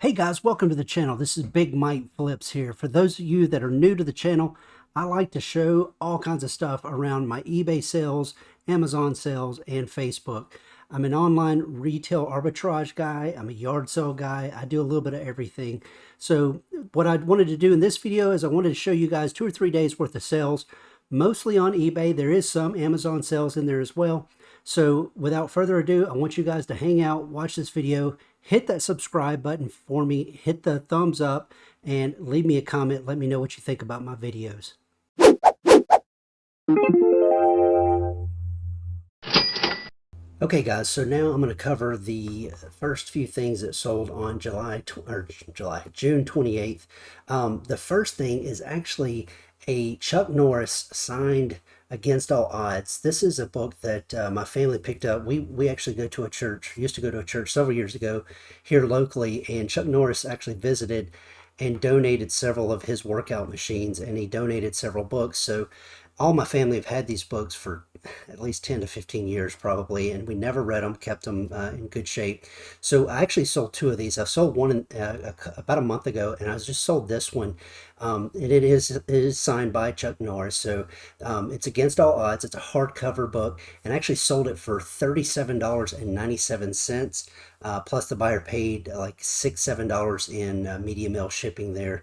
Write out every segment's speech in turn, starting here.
Hey guys, welcome to the channel. This is Big Mike Flipz here. For those of you that are new to the channel, I like to show all kinds of stuff around my eBay sales, Amazon sales, and Facebook. I'm an online retail arbitrage guy. I'm a yard sale guy. I do a little bit of everything. So what I wanted to do in this video is I wanted to show you guys 2 or 3 days worth of sales, mostly on eBay. There is some Amazon sales in there as well. So without further ado, I want you guys to hang out, watch this video, hit that subscribe button for me, hit the thumbs up, and leave me a comment. Let me know what you think about my videos. Okay guys, so now I'm going to cover the first few things that sold on June 28th. The first thing is actually a Chuck Norris signed Against All Odds. This is a book that my family picked up. We actually used to go to a church several years ago here locally, and Chuck Norris actually visited and donated several of his workout machines, and he donated several books. So all my family have had these books for at least 10 to 15 years probably, and we never read them, kept them in good shape. So I actually sold two of these. I sold one about a month ago, and I just sold this one. And it is signed by Chuck Norris. So it's Against All Odds. It's a hardcover book, and I actually sold it for $37.97. Plus the buyer paid like $6-7 in media mail shipping there.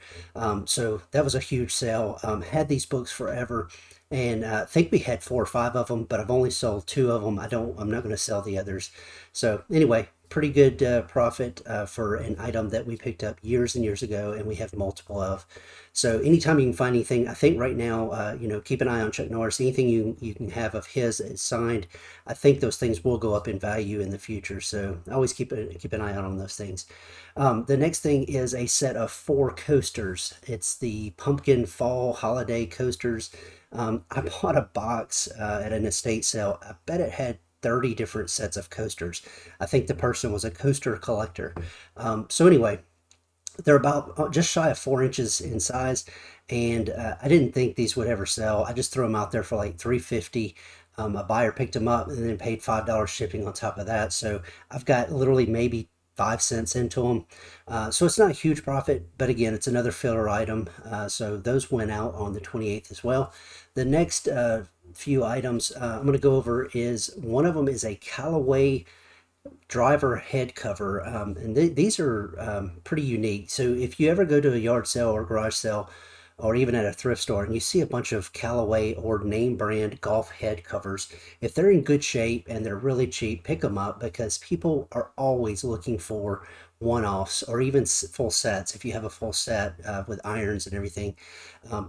So that was a huge sale. Had these books forever, and I think we had 4 or 5 of them, but I've only sold 2 of them. I'm not going to sell the others. So anyway, pretty good profit for an item that we picked up years and years ago, and we have multiple of. So anytime you can find anything, I think right now, keep an eye on Chuck Norris. Anything you can have of his signed, I think those things will go up in value in the future. So always keep an eye out on those things. The next thing is a set of 4 coasters. It's the Pumpkin Fall Holiday coasters. I bought a box at an estate sale. I bet it had 30 different sets of coasters. I think the person was a coaster collector. So anyway, they're about just shy of 4 inches in size, and I didn't think these would ever sell. I just threw them out there for like $3.50. A buyer picked them up and then paid $5 shipping on top of that. So I've got literally maybe 5 cents into them. So it's not a huge profit, but again, it's another filler item. So those went out on the 28th as well. The next few items I'm going to go over is, one of them is a Callaway driver head cover, and these are pretty unique. So if you ever go to a yard sale or garage sale, or even at a thrift store, and you see a bunch of Callaway or name brand golf head covers, if they're in good shape and they're really cheap, pick them up, because people are always looking for one-offs or even full sets. If you have a full set with irons and everything,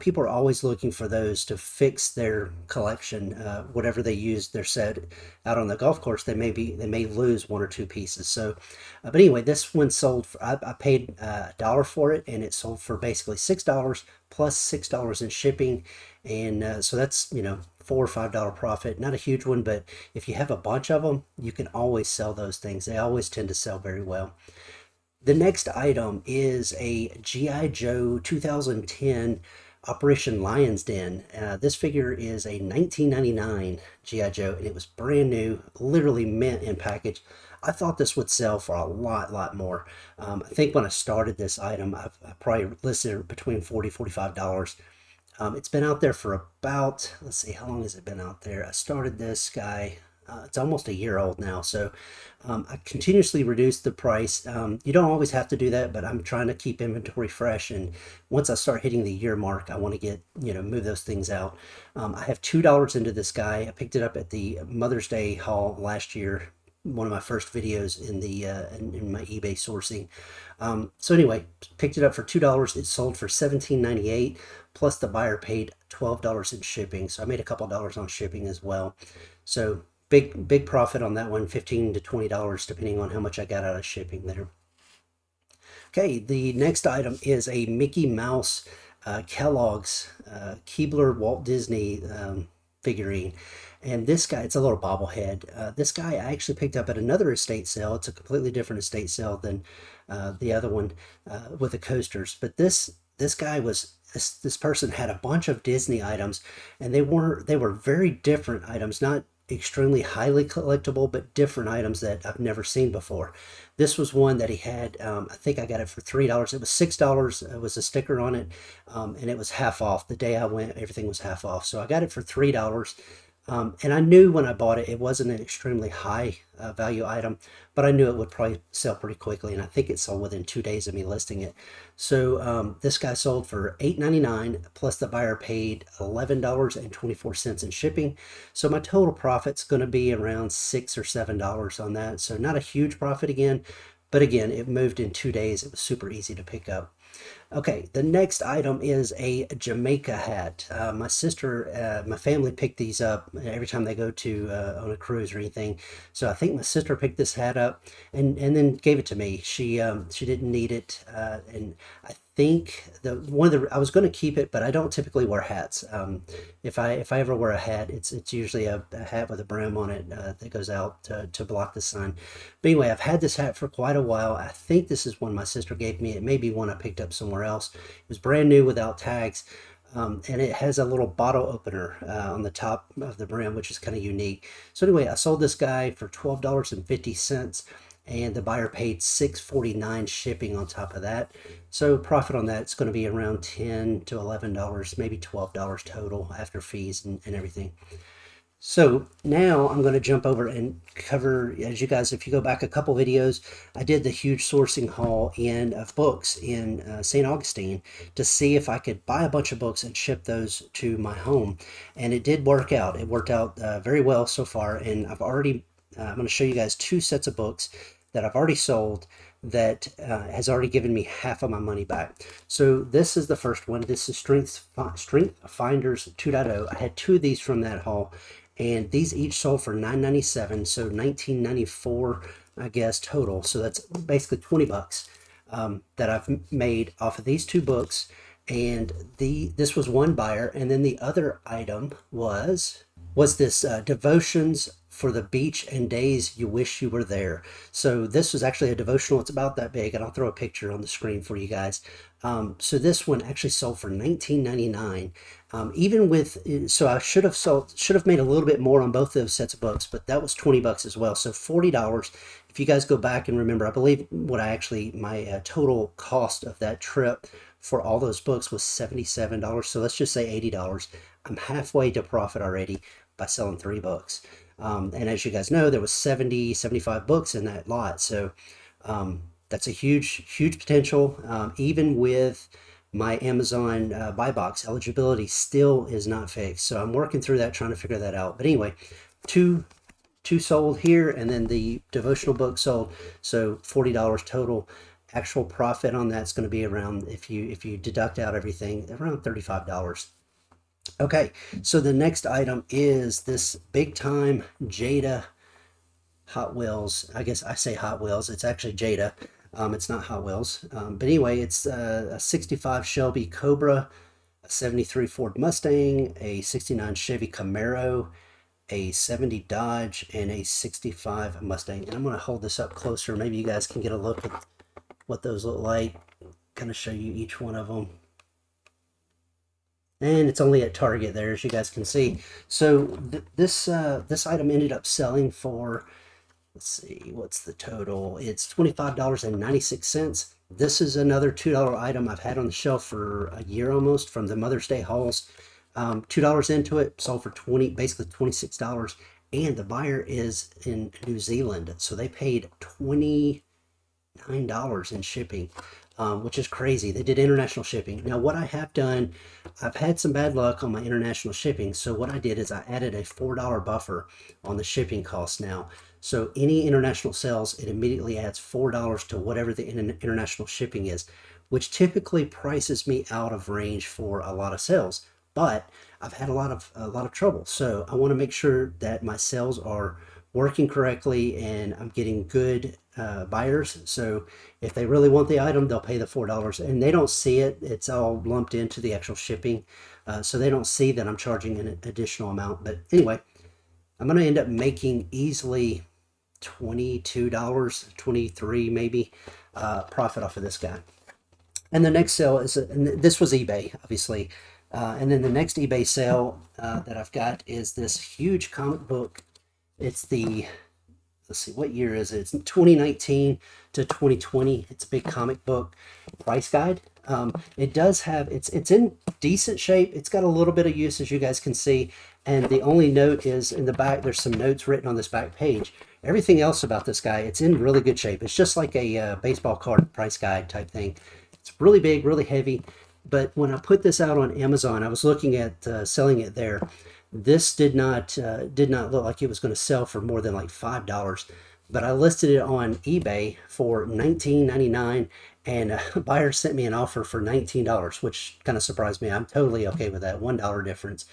people are always looking for those to fix their collection. Whatever they use their set out on the golf course, they may lose 1 or 2 pieces. So but anyway, this one sold for, I paid $1 for it, and it sold for basically $6 plus $6 in shipping. And so that's, $4 or $5 profit. Not a huge one, but if you have a bunch of them, you can always sell those things. They always tend to sell very well. The next item is a G.I. Joe 2010 Operation Lion's Den. This figure is a 1999 G.I. Joe, and it was brand new, literally mint in package. I thought this would sell for a lot more. I think when I started this item, I probably listed it between $40-45. It's been out there for about, let's see, how long has it been out there? I started this guy, it's almost a year old now. So I continuously reduce the price. You don't always have to do that, but I'm trying to keep inventory fresh. And once I start hitting the year mark, I want to get, move those things out. I have $2 into this guy. I picked it up at the Mother's Day haul last year, one of my first videos in the in my eBay sourcing. So anyway, picked it up for $2. It sold for $17.98, plus the buyer paid $12 in shipping. So I made a couple dollars on shipping as well. So big profit on that one, $15 to $20 depending on how much I got out of shipping there. Okay, the next item is a Mickey Mouse Kellogg's Keebler Walt Disney figurine. And this guy, it's a little bobblehead. This guy I actually picked up at another estate sale. It's a completely different estate sale than the other one with the coasters. But this guy was, this person had a bunch of Disney items, and they were very different items. Not extremely highly collectible, but different items that I've never seen before. This was one that he had. I think I got it for $3. It was $6. It was a sticker on it, and it was half off. The day I went, everything was half off. So I got it for $3. And I knew when I bought it, it wasn't an extremely high value item, but I knew it would probably sell pretty quickly. And I think it sold within 2 days of me listing it. So this guy sold for $8.99, plus the buyer paid $11.24 in shipping. So my total profit's going to be around $6 or $7 on that. So not a huge profit again, but again, it moved in 2 days. It was super easy to pick up. Okay, the next item is a Jamaica hat. My sister, my family picked these up every time they go to on a cruise or anything. So I think my sister picked this hat up and then gave it to me. She didn't need it, and I think the one of the I was going to keep it, but I don't typically wear hats. If I ever wear a hat, it's usually a hat with a brim on it that goes out to block the sun. But anyway, I've had this hat for quite a while. I think this is one my sister gave me. It may be one I picked up somewhere else. It was brand new without tags. And it has a little bottle opener on the top of the brim, which is kind of unique. So anyway, I sold this guy for $12.50, and the buyer paid $6.49 shipping on top of that. So profit on that is going to be around $10 to $11, maybe $12 total after fees and everything. So now I'm going to jump over and cover, as you guys, if you go back a couple videos, I did the huge sourcing haul of books in St. Augustine to see if I could buy a bunch of books and ship those to my home. And it did work out. It worked out very well so far. And I'm going to show you guys 2 sets of books that I've already sold that has already given me half of my money back. So this is the first one. This is Strength Finders 2.0. I had 2 of these from that haul, and these each sold for $9.97, so $19.94, I guess, total. So that's basically 20 bucks that I've made off of these 2 books. And this was one buyer, and then the other item was this Devotions for the Beach and Days You Wish You Were There. So this was actually a devotional. It's about that big, and I'll throw a picture on the screen for you guys. So this one actually sold for $19.99. Even with, so I should have made a little bit more on both those sets of books, but that was 20 bucks as well. So $40. If you guys go back and remember, I believe my total cost of that trip for all those books was $77. So let's just say $80. I'm halfway to profit already by selling 3 books. And as you guys know, there was 75 books in that lot. So that's a huge potential. Even with my Amazon buy box, eligibility still is not fixed. So I'm working through that, trying to figure that out. But anyway, two sold here, and then the devotional book sold. So $40 total. Actual profit on that's going to be around, if you deduct out everything, around $35. Okay, so the next item is this big time Jada Hot Wheels. I guess I say Hot Wheels. It's actually Jada. It's not Hot Wheels. But anyway, it's a 65 Shelby Cobra, a 73 Ford Mustang, a 69 Chevy Camaro, a 70 Dodge, and a 65 Mustang. And I'm going to hold this up closer. Maybe you guys can get a look at what those look like. Kind of show you each one of them. And it's only at Target there, as you guys can see. So this item ended up selling for, let's see, what's the total? It's $25.96. This is another $2 item I've had on the shelf for a year almost, from the Mother's Day hauls. $2 into it, sold for basically $26. And the buyer is in New Zealand, so they paid $29 in shipping. Which is crazy. They did international shipping. Now, what I have done, I've had some bad luck on my international shipping. So what I did is I added a $4 buffer on the shipping cost now. So any international sales, it immediately adds $4 to whatever the international shipping is, which typically prices me out of range for a lot of sales. But I've had a lot of trouble. So I want to make sure that my sales are working correctly and I'm getting good buyers. So if they really want the item, they'll pay the $4, and they don't see it. It's all lumped into the actual shipping. So they don't see that I'm charging an additional amount. But anyway, I'm going to end up making easily $22, $23 maybe profit off of this guy. And the next sale is, and this was eBay, obviously. And then the next eBay sale that I've got is this huge comic book It's the, let's see, what year is it? It's 2019 to 2020. It's a big comic book price guide. It does have, it's in decent shape. It's got a little bit of use, as you guys can see. And the only note is in the back, there's some notes written on this back page. Everything else about this guy, it's in really good shape. It's just like a baseball card price guide type thing. It's really big, really heavy. But when I put this out on Amazon, I was looking at selling it there. This did not look like it was going to sell for more than like $5, but I listed it on eBay for $19.99, and a buyer sent me an offer for $19, which kind of surprised me. I'm totally okay with that $1 difference.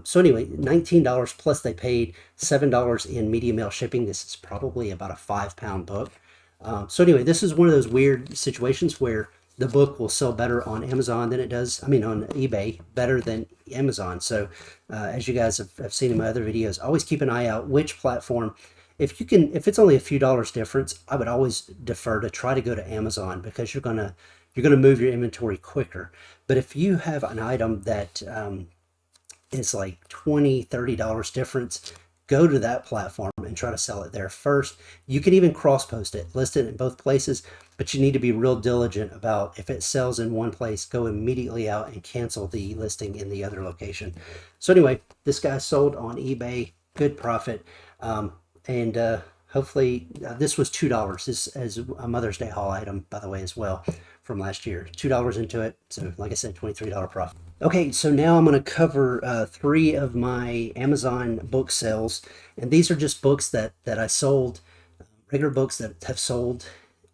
So anyway, $19 plus they paid $7 in media mail shipping. This is probably about a 5-pound book. So anyway, this is one of those weird situations where the book will sell better on Amazon than it does, I mean, on eBay, better than Amazon. So as you guys have seen in my other videos, always keep an eye out which platform. If you can, if it's only a few dollars difference, I would always defer to try to go to Amazon, because you're gonna move your inventory quicker. But if you have an item that is like $20-30 difference, go to that platform and try to sell it there first. You can even cross post it, list it in both places, but you need to be real diligent about, if it sells in one place, go immediately out and cancel the listing in the other location. So anyway, this guy sold on eBay, good profit. And hopefully this was $2. This is a Mother's Day haul item, by the way, as well, from last year. $2 into it. So like I said, $23 profit. Okay, so now I'm going to cover 3 of my Amazon book sales, and these are just books that I sold, regular books that have sold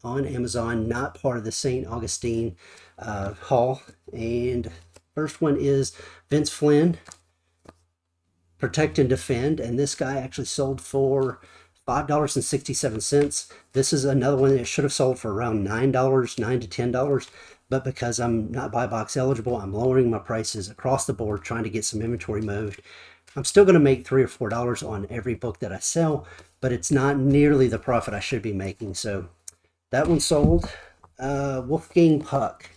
on Amazon, not part of the St. Augustine haul. And first one is Vince Flynn, Protect and Defend, and this guy actually sold for $5.67. This is another one that should have sold for around $9, $9 to $10. But because I'm not buy box eligible, I'm lowering my prices across the board, trying to get some inventory moved. I'm still going to make $3 or $4 on every book that I sell, but it's not nearly the profit I should be making. So that one sold. Wolfgang Puck,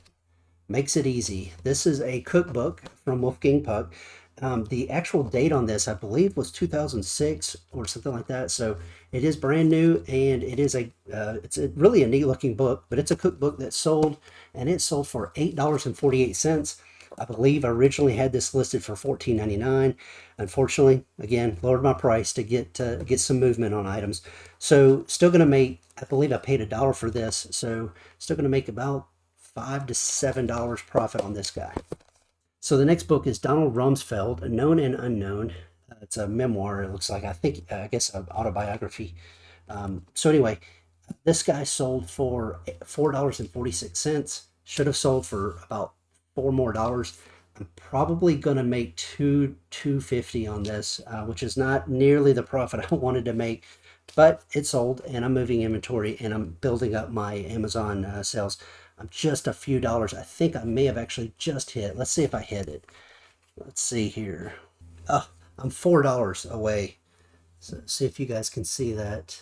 Makes It Easy. This is a cookbook from Wolfgang Puck. The actual date on this, I believe, was 2006 or something like that. So it is brand new, and it is it's really a neat looking book, but it's a cookbook that sold, and it sold for $8.48. I believe I originally had this listed for $14.99. Unfortunately, again, lowered my price to get some movement on items. So still going to make, I believe I paid $1 for this. So still going to make about $5 to $7 profit on this guy. So the next book is Donald Rumsfeld, Known and Unknown. It's a memoir, it looks like. I guess an autobiography. So anyway, this guy sold for $4.46. Should have sold for about $4 more. I'm probably going to make $2.50 on this, which is not nearly the profit I wanted to make, but it sold, and I'm moving inventory, and I'm building up my Amazon sales. I'm just a few dollars. I think I may have actually just hit. Let's see if I hit it. Let's see here. Oh, I'm $4 away. So see if you guys can see that.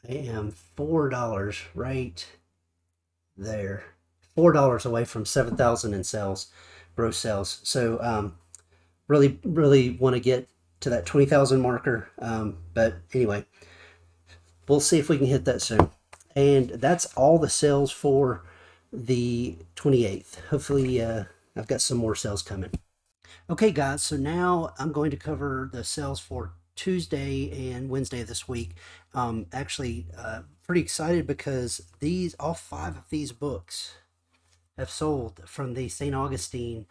I am $4 right there. $4 away from 7,000 in sales, gross sales. So really, really want to get to that 20,000 marker. But anyway, we'll see if we can hit that soon. And that's all the sales for the 28th. Hopefully, I've got some more sales coming. Okay, guys, so now I'm going to cover the sales for Tuesday and Wednesday of this week. Actually, pretty excited because all 5 of these books have sold from the St. Augustine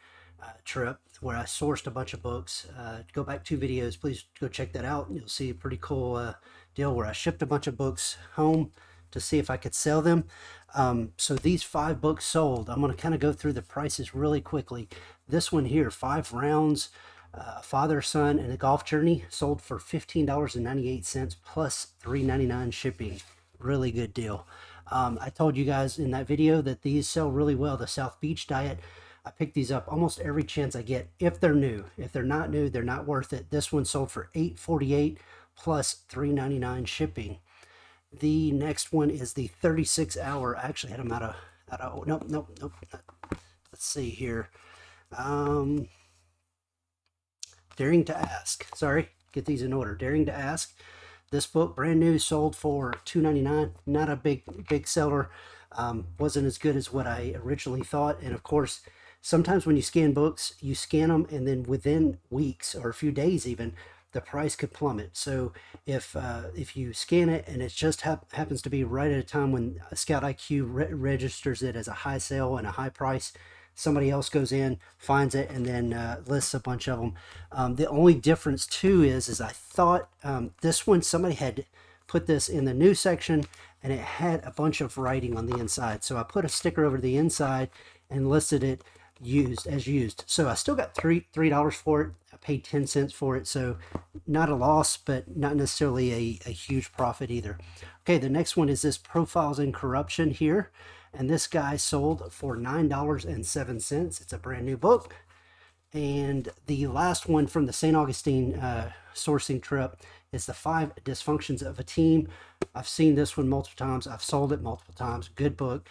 trip, where I sourced a bunch of books. Go back 2 videos, please go check that out. You'll see a pretty cool deal where I shipped a bunch of books home to see if I could sell them. So these 5 books sold. I'm going to kind of go through the prices really quickly. This one here, 5 rounds, Father, Son, and a Golf Journey, sold for $15.98 plus $3.99 shipping. Really good deal. I told you guys in that video that these sell really well. The South Beach Diet, I pick these up almost every chance I get if they're new. If they're not new, they're not worth it. This one sold for $8.48 plus $3.99 shipping. The next one is the 36-hour. I actually had them out of nope. Let's see here. Daring to Ask. Sorry, get these in order. Daring to Ask. This book, brand new, sold for $2.99. Not a big seller. Wasn't as good as what I originally thought. And of course, sometimes when you scan books, you scan them, and then within weeks or a few days even, the price could plummet. So if you scan it and it just happens to be right at a time when Scout IQ registers it as a high sale and a high price, somebody else goes in, finds it, and then lists a bunch of them. The only difference too is I thought this one, somebody had put this in the new section and it had a bunch of writing on the inside. So I put a sticker over the inside and listed it used. So I still got $3 for it. I paid 10 cents for it. So not a loss, but not necessarily a huge profit either. Okay, the next one is this Profiles in Corruption here. And this guy sold for $9.07. It's a brand new book. And the last one from the St. Augustine sourcing trip is the 5 Dysfunctions of a Team. I've seen this one multiple times. I've sold it multiple times. Good book.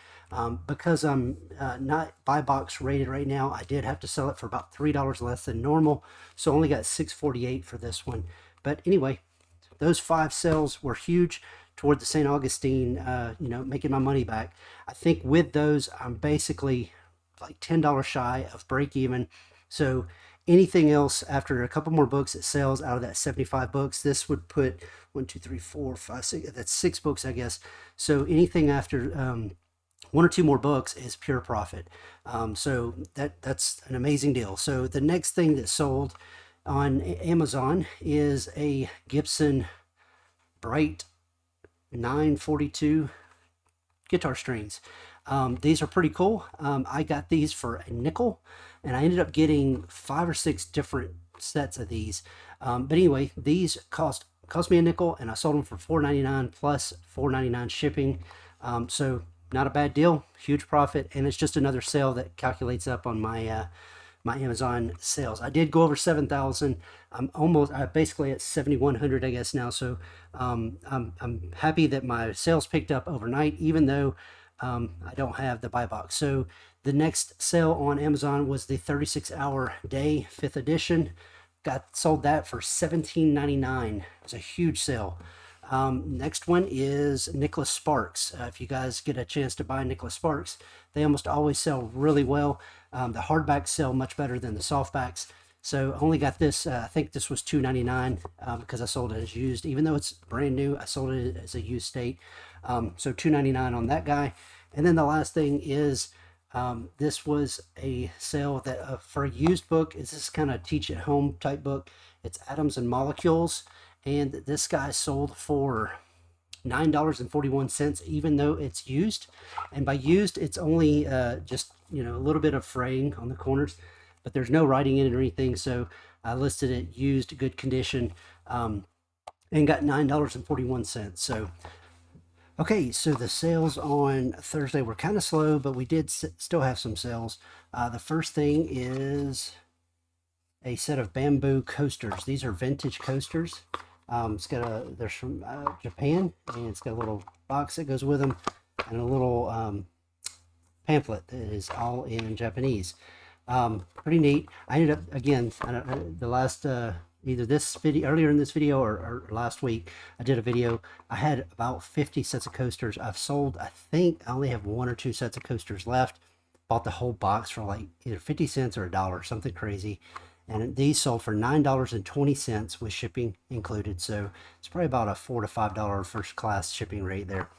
Because I'm not buy box rated right now, I did have to sell it for about $3 less than normal. So only got $6.48 for this one. But anyway, those 5 sales were huge toward the St. Augustine, making my money back. I think with those, I'm basically like $10 shy of break even. So anything else after a couple more books it sells out of that 75 books, this would put 1, 2, 3, 4, 5, 6, that's 6 books, I guess. So anything after 1 or 2 more books is pure profit. So that's an amazing deal. So the next thing that sold on Amazon is a Gibson Bright 942 guitar strings. These are pretty cool. I got these for a nickel, and I ended up getting 5 or 6 different sets of these. But anyway, these cost me a nickel, and I sold them for $4.99 plus $4.99 shipping. So not a bad deal, huge profit, and it's just another sale that calculates up on my my Amazon sales. I did go over 7,000. I'm basically at 7,100, I guess now. So I'm happy that my sales picked up overnight, even though I don't have the buy box. So the next sale on Amazon was the 36-hour day 5th edition. Sold that for $17.99. It's a huge sale. Next one is Nicholas Sparks. If you guys get a chance to buy Nicholas Sparks, they almost always sell really well. The hardbacks sell much better than the softbacks. So I only got this, I think this was $2.99 because I sold it as used. Even though it's brand new, I sold it as a used state. So $2.99 on that guy. And then the last thing is this was a sale that for a used book. Is this kind of teach at home type book. It's Atoms and Molecules. And this guy sold for $9.41, even though it's used. And by used, it's only just, a little bit of fraying on the corners, but there's no writing in it or anything. So I listed it used, good condition, and got $9.41. So, okay, so the sales on Thursday were kind of slow, but we did still have some sales. The first thing is a set of bamboo coasters. These are vintage coasters. They're from Japan, and it's got a little box that goes with them and a little pamphlet that is all in Japanese. Pretty neat. I ended up, again, the last, either this video, earlier in this video or last week, I did a video. I had about 50 sets of coasters. I've sold, I think I only have 1 or 2 sets of coasters left. Bought the whole box for like either 50 cents or $1, something crazy. And these sold for $9.20 with shipping included. So it's probably about a $4 to $5 first class shipping rate there.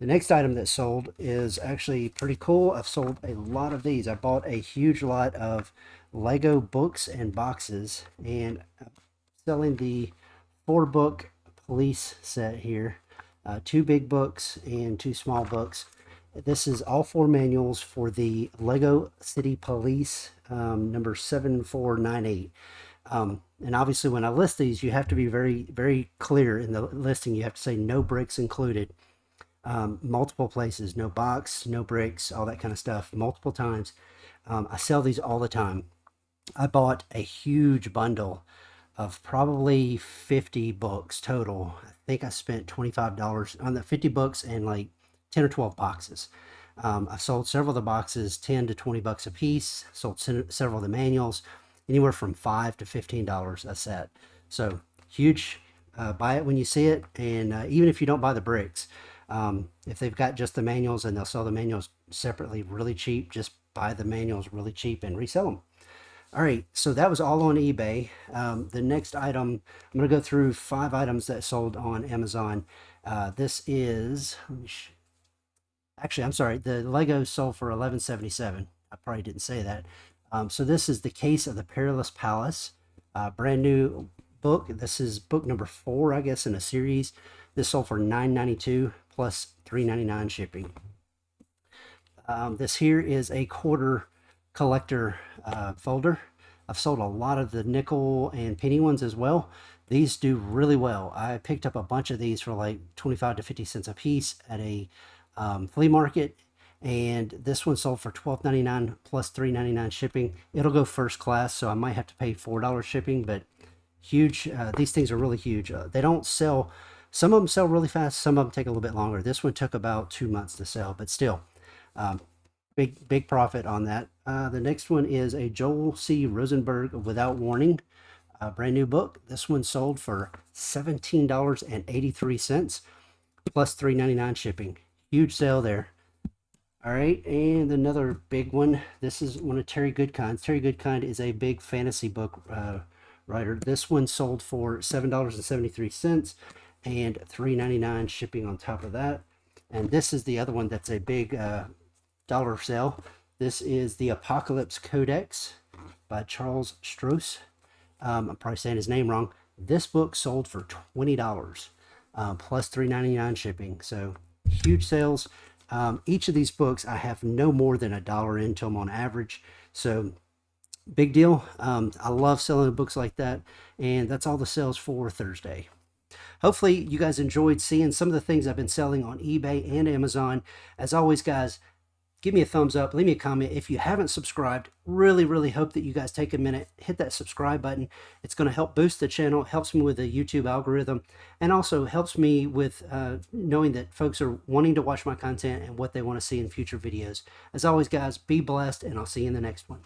The next item that sold is actually pretty cool. I've sold a lot of these. I bought a huge lot of Lego books and boxes, and I'm selling the 4-book police set here. 2 big books and 2 small books. This is all 4 manuals for the Lego City Police, number 7498. And obviously when I list these, you have to be very, very clear in the listing. You have to say no bricks included. Multiple places, no box, no bricks, all that kind of stuff, multiple times. I sell these all the time. I bought a huge bundle of probably 50 books total. I think I spent $25 on the 50 books and like 10 or 12 boxes. I've sold several of the boxes, 10 to 20 bucks a piece. Sold several of the manuals, anywhere from $5 to $15 a set. So huge. Buy it when you see it, and even if you don't buy the bricks, if they've got just the manuals and they'll sell the manuals separately really cheap, just buy the manuals really cheap and resell them. All right, so that was all on eBay. The next item, I'm going to go through 5 items that sold on Amazon. This is, actually, I'm sorry, the Lego sold for $11.77. I probably didn't say that. So this is the Case of the Perilous Palace, brand new book. This is book number 4, I guess, in a series. This sold for $9.92 plus $3.99 shipping. This here is a quarter collector folder. I've sold a lot of the nickel and penny ones as well. These do really well. I picked up a bunch of these for like 25 to 50 cents a piece at a flea market, and this one sold for $12.99 plus $3.99 shipping. It'll go first class, so I might have to pay $4 shipping, but huge. These things are really huge. They don't sell, some of them sell really fast, some of them take a little bit longer. This one took about 2 months to sell, but still, big profit on that. The next one is a Joel C. Rosenberg Without Warning, brand new book. This one sold for $17.83 plus $3.99 shipping. Huge sale there. All right, and another big one. This is one of Terry Goodkind's. Terry Goodkind is a big fantasy book writer. This one sold for $7.73 and $3.99 shipping on top of that. And this is the other one that's a big dollar sale. This is the Apocalypse Codex by Charles Stross. I'm probably saying his name wrong. This book sold for $20 plus $3.99 shipping. So huge sales. Each of these books I have no more than $1 into them on average. So big deal. I love selling books like that. And that's all the sales for Thursday. Hopefully you guys enjoyed seeing some of the things I've been selling on eBay and Amazon. As always, guys, give me a thumbs up, leave me a comment. If you haven't subscribed, really hope that you guys take a minute, hit that subscribe button. It's going to help boost the channel, helps me with the YouTube algorithm, and also helps me with knowing that folks are wanting to watch my content and what they want to see in future videos. As always, guys, be blessed, and I'll see you in the next one.